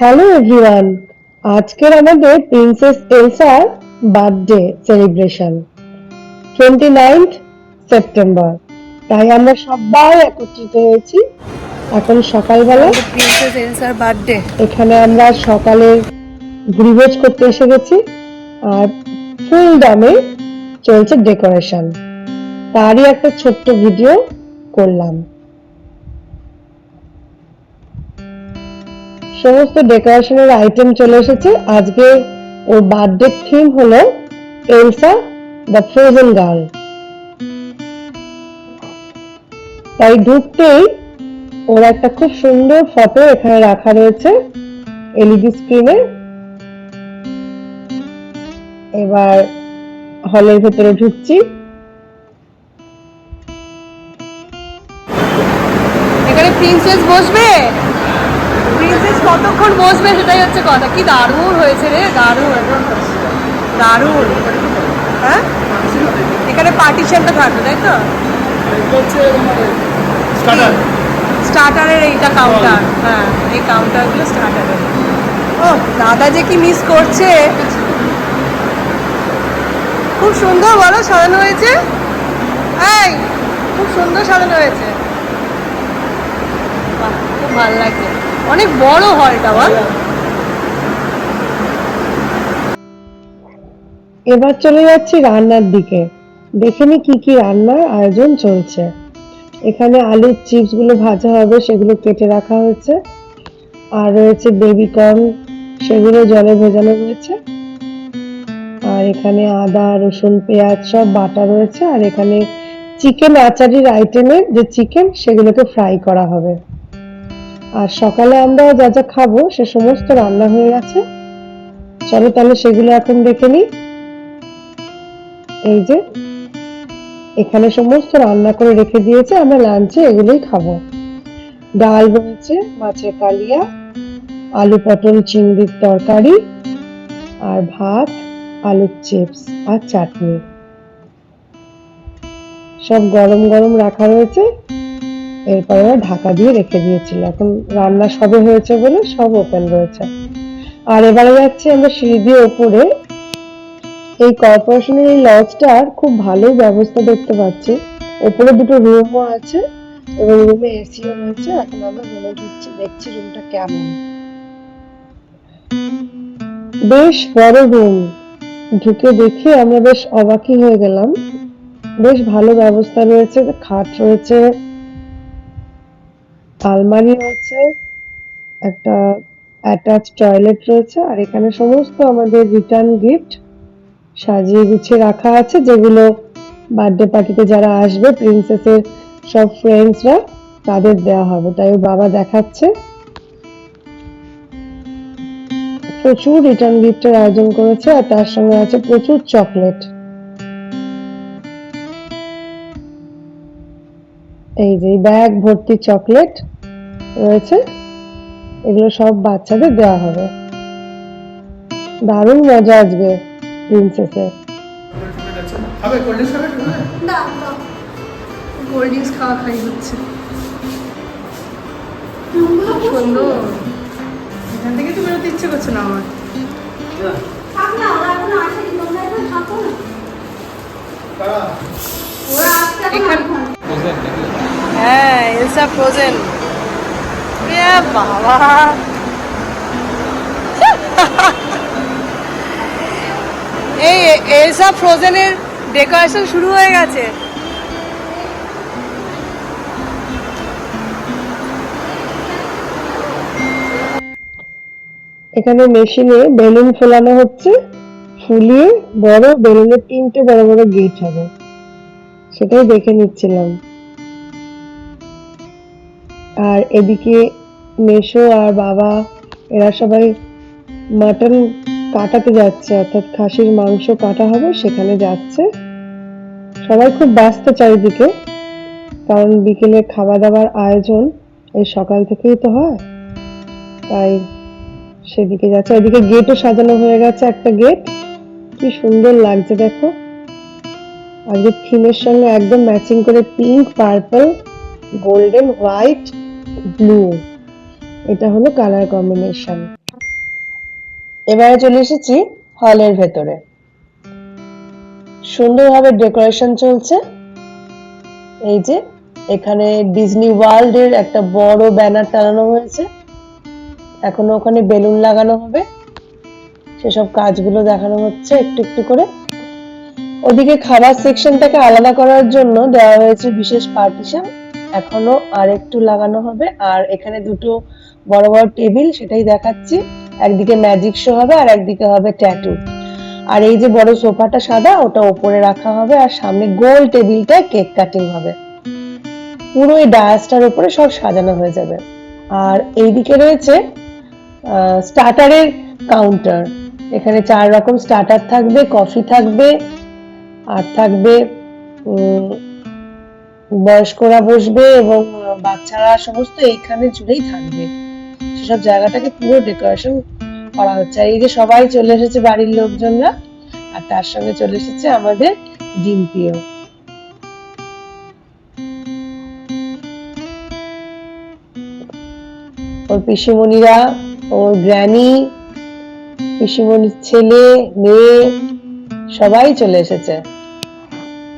Hello everyone, আজকের আমাদের princess এলসার বার্থডে সেলিব্রেশন 29th সেপ্টেম্বর। তাই আমরা সবাই একত্রিত হয়েছি। এখন সকালবেলা প্রিন্সেস এলসার বার্থডে। এখানে আমরা সকালে ভুরিভোজ করতে এসে গেছি আর ফুল দামে চলছে ডেকোরেশন। তারই একটা ছোট্ট ভিডিও করলাম। সমস্ত ডেকোরেশনের আইটেম চলে এসেছে। আজকে ওর বার্থডে থিম হলো এলসা দ্য ফ্রোজেন গার্ল। তাই ঢুকতেই ওর একটা খুব সুন্দর ফটো এখানে রাখা রয়েছে এলইডি স্ক্রিনে। এবার হলের ভেতরে ঢুকছি। এখানে প্রিন্সেস বসবে। প্রিন্সেস কতক্ষণ বসবে সেটাই হচ্ছে কথা। কি দারুণ হয়েছে রে, দারুণ দারুণ। হ্যাঁ, এখানে পার্টিশনটা থাকবে তাই তো? স্টার্টারের এইটা কাউন্টার। হ্যাঁ, এই কাউন্টারগুলো স্টার্টারের। ও দাদা যে কি মিস করছে। খুব সুন্দর বলো সাজানো হয়েছে। এই খুব সুন্দর সাজানো হয়েছে, খুব ভালো লাগছে। অনেক বড় হলটা বল। এবার চলে যাচ্ছি রান্নার দিকে। দেখে নি কি কি রান্নার আয়োজন চলছে। এখানে আলুর চিপস গুলো ভাজা হবে, সেগুলো কেটে রাখা হয়েছে। আর রয়েছে বেবি কর্ন, সেগুলো জলে ভেজানো রয়েছে। আর এখানে আদা রসুন পেঁয়াজ সব বাটা রয়েছে। আর এখানে চিকেন আচারির আইটেমের যে চিকেন সেগুলোকে ফ্রাই করা হবে। আর সকালে আমরা যা যা খাবো সে সমস্ত রান্না হয়ে গেছে। চলো তাহলে সেগুলো এখন দেখে নিই। এই যে এখানে সমস্ত রান্না করে রেখে দিয়েছে, আমরা লাঞ্চে এগুলোই খাবো। ডাল রয়েছে, মাছের কালিয়া, আলু পটল চিংড়ির তরকারি, আর ভাত, আলুর চিপস আর চাটনি। সব গরম গরম রাখা রয়েছে। এরপরে ঢাকা দিয়ে রেখে দিয়েছিল। এখন রান্না সবে হয়েছে বলে সব ওপেন রয়েছে। আর এবারে যাচ্ছি আমরা সিঁড়ি দিয়ে ওপরে। এই কর্পোরেশনের এই লজটার খুব ভালো ব্যবস্থা দেখতে পাচ্ছি। ওপরে দুটো রুমও আছে এবং রুমে এসিও রয়েছে। এখন আমরা রুমে ঢুকছি, দেখছি রুমটা কেমন। বেশ বড় রুম। ঢুকে দেখে আমরা বেশ অবাকই হয়ে গেলাম। বেশ ভালো ব্যবস্থা রয়েছে, খাট রয়েছে, আলমারি রয়েছে, একটা অ্যাটাচ টয়লেট রয়েছে। আর এখানে সমস্ত আমাদের রিটার্ন গিফট সাজিয়ে গুছিয়ে রাখা আছে, যেগুলো বার্থডে পার্টিতে যারা আসবে প্রিন্সেসের সব ফ্রেন্ডসরা তাদের দেওয়া হবে। তাই ওর বাবা দেখাচ্ছে। প্রচুর রিটার্ন গিফটের আয়োজন করেছে আর তার সঙ্গে আছে প্রচুর চকলেট। এই যে ব্যাগ ভর্তি চকলেট রয়েছে, এগুলো সব বাচ্চাদের দেওয়া হবে। দারুণ মজা আসবে প্রিন্সেসের। কোল্ড ড্রিঙ্কস খাওয়া খাই হচ্ছে। সুন্দর। এখান থেকে তো বেরোতে ইচ্ছে করছে না আমার। হ্যাঁ, এলসা ফ্রোজেন। বাবা, এই এলসা ফ্রোজেনের ডেকোরেশন শুরু হয়ে গেছে। এখানে মেশিনে বেলুন ফোলানো হচ্ছে। ফুলিয়ে বড় বেলুনের 3টে বড় বড় গেট হবে, সেটাই দেখে নিচ্ছিলাম। আর এদিকে মেশো আর বাবা এরা সবাই মাটন কাটাতে যাচ্ছে, অর্থাৎ খাসির মাংস কাটা হবে সেখানে যাচ্ছে। সবাই খুব ব্যস্ত চারিদিকে, কারণ বিকেলে খাওয়া দাওয়ার আয়োজন এই সকাল থেকেই তো হয়। তাই সেদিকে যাচ্ছে। এদিকে গেটও সাজানো হয়ে গেছে, একটা গেট। কি সুন্দর লাগছে দেখো। আজকে থিমের সঙ্গে একদম ম্যাচিং করে pink, purple, golden, white, blue, এটা হলো কালার কম্বিনেশন। এবারে চলে এসেছি হলের ভেতরে। সুন্দরভাবে ডেকোরেশন চলছে। এই যে এখানে ডিজনি ওয়ার্ল্ড এর একটা বড় ব্যানার টানানো হয়েছে, এখনো ওখানে বেলুন লাগানো হবে, সেসব কাজগুলো দেখানো হচ্ছে একটু একটু করে। ওদিকে খাবার সেকশনটাকে আলাদা করার জন্য দেওয়া হয়েছে বিশেষ পার্টিশন, এখনো আর একটু লাগানো হবে। আর এখানে দুটো বড় বড় টেবিল, সেটাই দেখাচ্ছি। একদিকে ম্যাজিক শো হবে আর একদিকে হবে ট্যাটু। আর এই যে বড় সোফাটা সাদা, ওটা উপরে রাখা হবে, আর সামনে গোল টেবিলটায় কেক কাটিং হবে। পুরো এই ডায়াসটার উপরে সব সাজানো হয়ে যাবে। আর এইদিকে রয়েছে স্টার্টারের কাউন্টার। এখানে 4 রকম স্টার্টার থাকবে, কফি থাকবে, আর থাকবে বয়স্করা বসবে এবং বাচ্চারা সমস্ত এইখানে জুড়েই থাকবে। সেসব জায়গাটাকে পুরো ডেকোরেশন করা হচ্ছে। আর এই যে সবাই চলে এসেছে বাড়ির লোকজনরা, আর তার সঙ্গে চলে এসেছে আমাদের ডিম্পিও। ওর পিসিমণিরা, ওর গ্র্যানি, পিসিমণির ছেলে মেয়ে সবাই চলে এসেছে।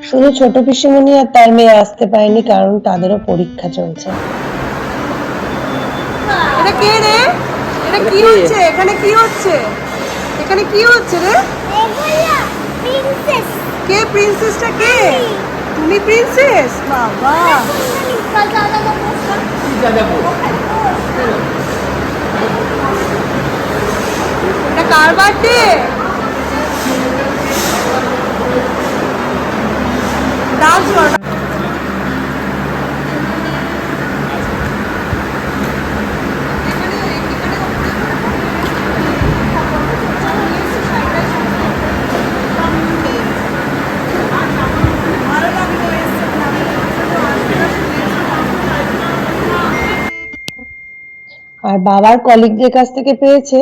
শুধু ছোট পিসিমণি আর তার মেয়ে আসতে পারেনি, কারণ তাদেরও পরীক্ষা চলছে। এটা কে রে? এটা কি হচ্ছে? এখানে কি হচ্ছে? এখানে কি হচ্ছে রে? প্রিন্সেস কে প্রিন্সেসটা কে? তুমি প্রিন্সেস? বাবা, এটা কার বার্থডে? ডান্স কর। আর বাবার কলিগদের কাছ থেকে পেয়েছে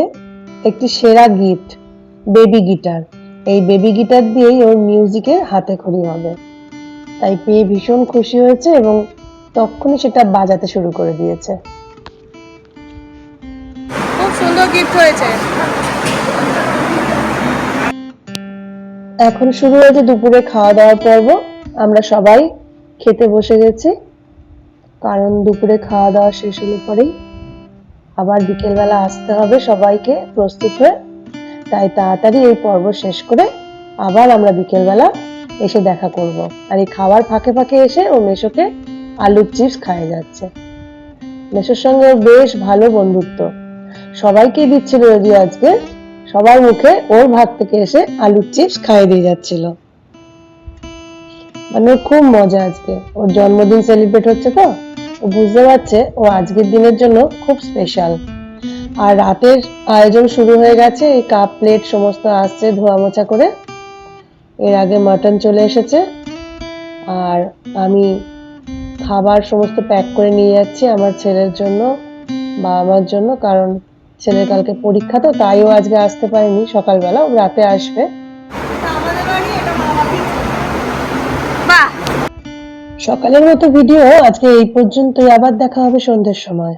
একটি সেরা গিফট, বেবি গিটার। এই বেবি গিটার দিয়েই ওর মিউজিকের হাতেখড়ি হবে, তাই পেয়ে ভীষণ খুশি হয়েছে এবং তখনই সেটা বাজাতে শুরু করে দিয়েছে। খুব সুন্দর গিফট হয়েছে। এখন শুরু হয়েছে দুপুরে খাওয়া দাওয়ার পর্ব। আমরা সবাই খেতে বসে গেছি, কারণ দুপুরে খাওয়া দাওয়া শেষ হলে পরেই আবার বিকেলবেলা আসতে হবে সবাইকে প্রস্তুত হয়ে। তাই তাড়াতাড়ি এই পর্ব শেষ করে আবার আমরা বিকেলবেলা এসে দেখা করব। আর এই খাবার ফাঁকে ফাঁকে এসে ও মেশোকে আলুর চিপস খাইয়ে যাচ্ছে। মেশোর সঙ্গে ওর বেশ ভালো বন্ধুত্ব, সবাইকে দিচ্ছিল যদিও আজকে, সবার মুখে ওর ভাগ থেকে এসে আলুর চিপস খাইয়ে দিয়ে যাচ্ছিল। মানে ওর খুব মজা, আজকে ওর জন্মদিন সেলিব্রেট হচ্ছে, তো ও বুঝতে পারছে ও আজকের দিনের জন্য খুব স্পেশাল। আর রাতের আয়োজন শুরু হয়ে গেছে, এই কাপ প্লেট সমস্ত আসছে ধোয়া মোছা করে। এর আগে মাটন চলে এসেছে, আর আমি খাবার সমস্ত প্যাক করে নিয়ে যাচ্ছি আমার ছেলের জন্য বা আমার জন্য, কারণ ছেলের কালকে পরীক্ষা, তো তাই ও আজকে আসতে পারেনি সকালবেলা, ও রাতে আসবে। আমাদের বাড়ি, এটা মা বাড়ি। সকালের মতো ভিডিও আজকে এই পর্যন্তই, আবার দেখা হবে সন্ধ্যের সময়।